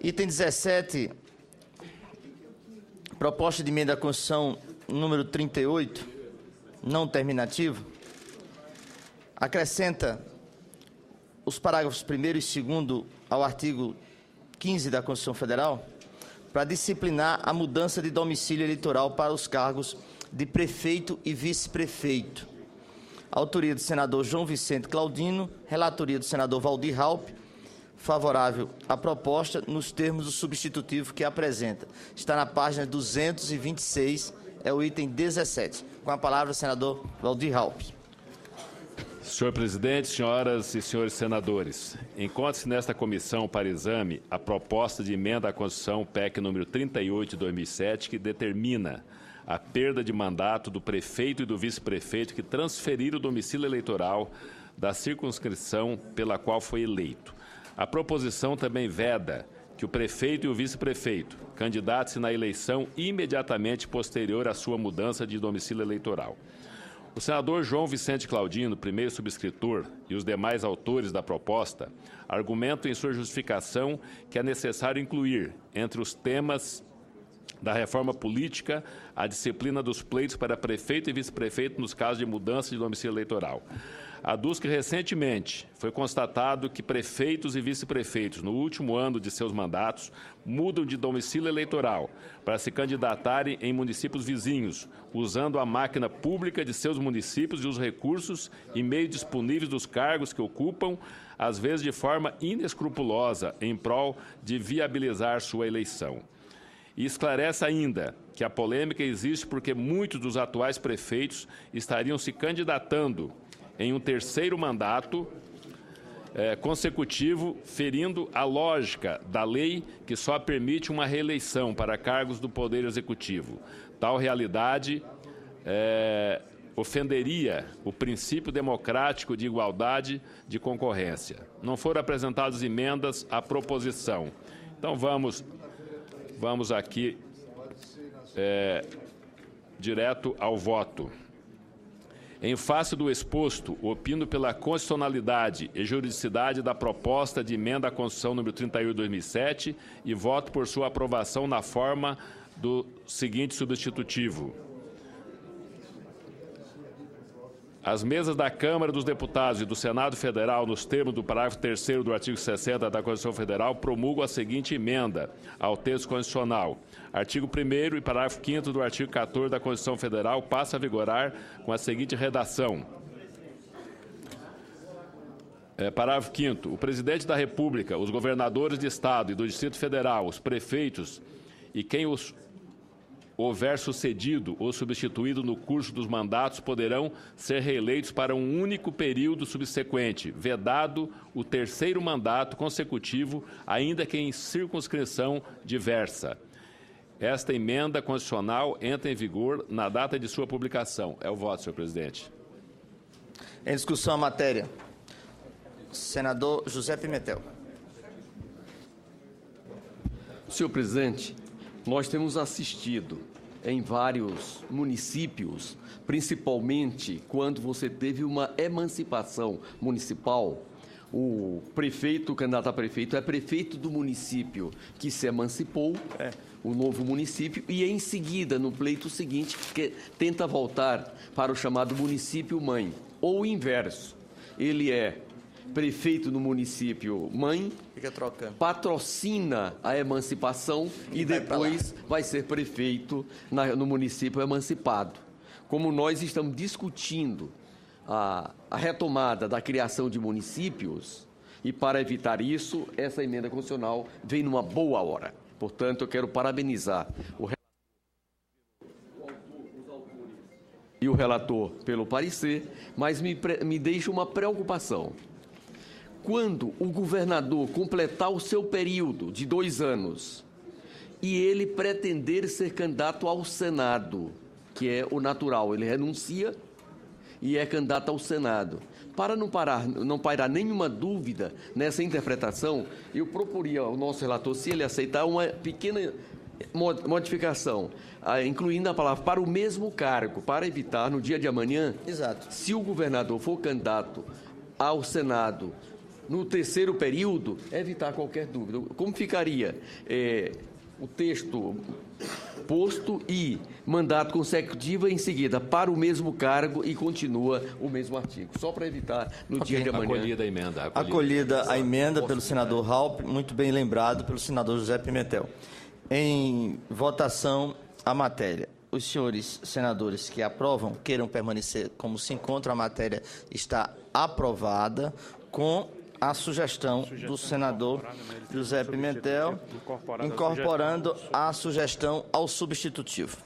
Item 17, proposta de emenda à Constituição número 38, não terminativo, acrescenta os parágrafos 1º e 2º ao artigo 15 da Constituição Federal para disciplinar a mudança de domicílio eleitoral para os cargos de prefeito e vice-prefeito. Autoria do senador João Vicente Claudino, relatoria do senador Waldir Raupp, favorável à proposta nos termos do substitutivo que apresenta. Está na página 226, é o item 17. Com a palavra, o senador Waldir Raupp. Senhor presidente, senhoras e senhores senadores, encontra-se nesta comissão para exame a proposta de emenda à Constituição PEC número 38 de 2007, que determina a perda de mandato do prefeito e do vice-prefeito que transferiram o domicílio eleitoral da circunscrição pela qual foi eleito. A proposição também veda que o prefeito e o vice-prefeito candidatem-se na eleição imediatamente posterior à sua mudança de domicílio eleitoral. O senador João Vicente Claudino, primeiro subscritor, e os demais autores da proposta argumentam em sua justificação que é necessário incluir, entre os temas da reforma política, a disciplina dos pleitos para prefeito e vice-prefeito nos casos de mudança de domicílio eleitoral. Aduz que recentemente foi constatado que prefeitos e vice-prefeitos, no último ano de seus mandatos, mudam de domicílio eleitoral para se candidatarem em municípios vizinhos, usando a máquina pública de seus municípios e os recursos e meios disponíveis dos cargos que ocupam, às vezes de forma inescrupulosa, em prol de viabilizar sua eleição. E esclarece ainda que a polêmica existe porque muitos dos atuais prefeitos estariam se candidatando em um terceiro mandato consecutivo, ferindo a lógica da lei que só permite uma reeleição para cargos do Poder Executivo. Tal realidade ofenderia o princípio democrático de igualdade de concorrência. Não foram apresentadas emendas à proposição. Então, vamos aqui direto ao voto. Em face do exposto, opino pela constitucionalidade e juridicidade da proposta de emenda à Constituição número 38 de 2007 e voto por sua aprovação na forma do seguinte substitutivo. As mesas da Câmara dos Deputados e do Senado Federal, nos termos do parágrafo 3º do artigo 60 da Constituição Federal, promulgam a seguinte emenda ao texto constitucional. Artigo 1º e parágrafo 5º do artigo 14 da Constituição Federal passa a vigorar com a seguinte redação. Parágrafo 5º. O presidente da República, os governadores de Estado e do Distrito Federal, os prefeitos e quem os houver sucedido ou substituído no curso dos mandatos poderão ser reeleitos para um único período subsequente, vedado o terceiro mandato consecutivo, ainda que em circunscrição diversa. Esta emenda constitucional entra em vigor na data de sua publicação. É o voto, senhor presidente. Em discussão a matéria. Senador José Pimentel. Senhor presidente, nós temos assistido em vários municípios, principalmente quando você teve uma emancipação municipal, o prefeito, o candidato a prefeito, é prefeito do município que se emancipou, o novo município, e em seguida, no pleito seguinte, que tenta voltar para o chamado município-mãe, ou o inverso. Ele é prefeito no município mãe, patrocina a emancipação e depois vai ser prefeito no município emancipado. Como nós estamos discutindo a retomada da criação de municípios, e para evitar isso, essa emenda constitucional vem numa boa hora. Portanto, eu quero parabenizar o relator pelo parecer, mas me deixa uma preocupação. Quando o governador completar o seu período de 2 anos e ele pretender ser candidato ao Senado, que é o natural, ele renuncia e é candidato ao Senado. Para não pairar nenhuma dúvida nessa interpretação, eu proporia ao nosso relator, se ele aceitar, uma pequena modificação, incluindo a palavra para o mesmo cargo, para evitar, no dia de amanhã, se o governador for candidato ao Senado no terceiro período, evitar qualquer dúvida. Como ficaria o texto posto e mandato consecutivo em seguida para o mesmo cargo e continua o mesmo artigo? Só para evitar no dia de amanhã. Acolhida a emenda. Acolhida a emenda pelo senador Raupp, muito bem lembrado pelo senador José Pimentel. Em votação, a matéria. Os senhores senadores que aprovam, queiram permanecer como se encontra, a matéria está aprovada com a sugestão do senador José Pimentel, incorporando a sugestão ao substitutivo.